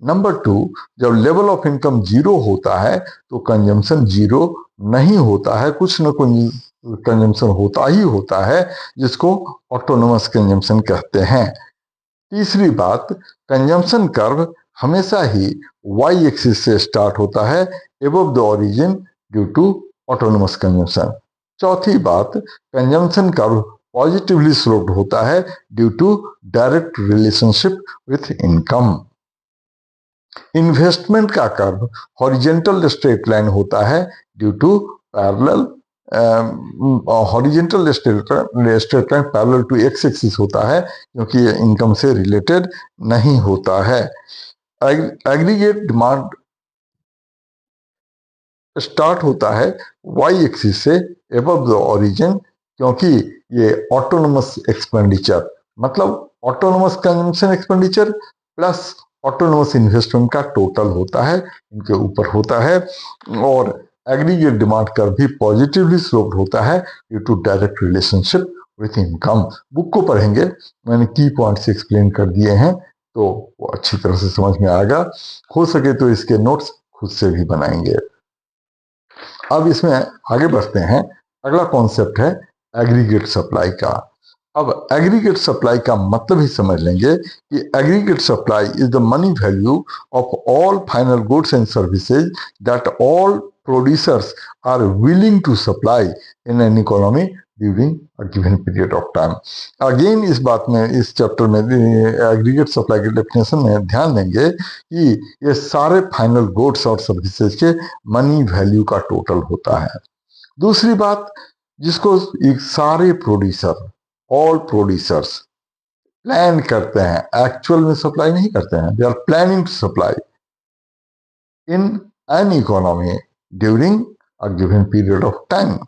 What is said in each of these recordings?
Number 2, जब level of income zero होता है तो कंजम्पशन जीरो नहीं होता है, कुछ न कुछ कंजम्पशन होता ही होता है, जिसको ऑटोनोमस कंजम्पशन कहते हैं। तीसरी बात, कंजम्पशन कर्व हमेशा ही वाई एक्सिस से स्टार्ट होता है above the origin due to autonomous consumption. चौथी बात, कंजम्पशन कर्व पॉजिटिवली स्लोप्ड होता है due to direct relationship with income. Investment का कर्व हॉरिजेंटल स्ट्रेट लाइन होता है due to parallel horizontal straight line parallel to x axis होता है, क्योंकि ये इनकम से रिलेटेड नहीं होता है। एग्रीगेट डिमांड स्टार्ट होता है वाई एक्सिस से एबव द ओरिजिन, क्योंकि ये ऑटोनोमस एक्सपेंडिचर मतलब autonomous consumption expenditure plus autonomous investment का टोटल होता है, इनके ऊपर होता है। और एग्रीगेट डिमांड कर भी पॉजिटिवली स्लोप्ड होता है due to direct relationship with income. Book को पढ़ेंगे, मैंने की पॉइंट्स एक्सप्लेन कर दिए हैं, तो वो अच्छी तरह से समझ में आएगा। हो सके तो इसके नोट्स खुद से भी बनाएंगे। अब इसमें आगे बढ़ते हैं। अगला कॉन्सेप्ट है एग्रीगेट सप्लाई का। अब एग्रीगेट सप्लाई का मतलब ही समझ लेंगे कि aggregate supply is the money value of all final goods and services that all producers are willing to supply in an economy during a given period of time. Again इस बात में, इस chapter में एग्रीगेट सप्लाई के definition में ध्यान देंगे कि ये सारे फाइनल गुड्स और सर्विसेज के मनी वैल्यू का टोटल होता है। दूसरी बात, जिसको सारे प्रोड्यूसर, ऑल प्रोड्यूसर्स प्लान करते हैं, एक्चुअल में सप्लाई नहीं करते हैं, they are planning to supply in an economy during a given period of time.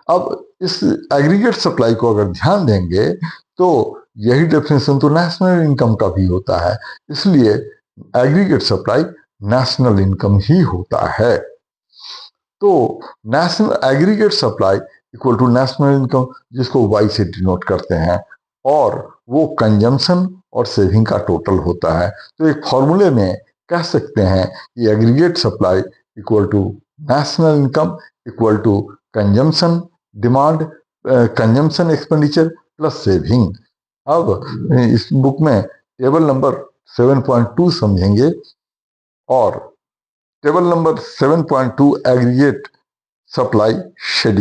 अब इस एग्रीगेट सप्लाई को अगर ध्यान देंगे तो यही डेफिनेशन तो नेशनल इनकम का भी होता है, इसलिए एग्रीगेट सप्लाई नेशनल इनकम ही होता है। तो national aggregate supply equal to national income, जिसको वाई से डिनोट करते हैं, और वो कंजम्पशन और सेविंग का टोटल होता है। तो एक फॉर्मूले में कह सकते हैं कि aggregate supply equal to national income equal to consumption demand, consumption expenditure plus saving. अब इस बुक में टेबल नंबर 7.2 समझेंगे, और table number 7.2 aggregate supply schedule.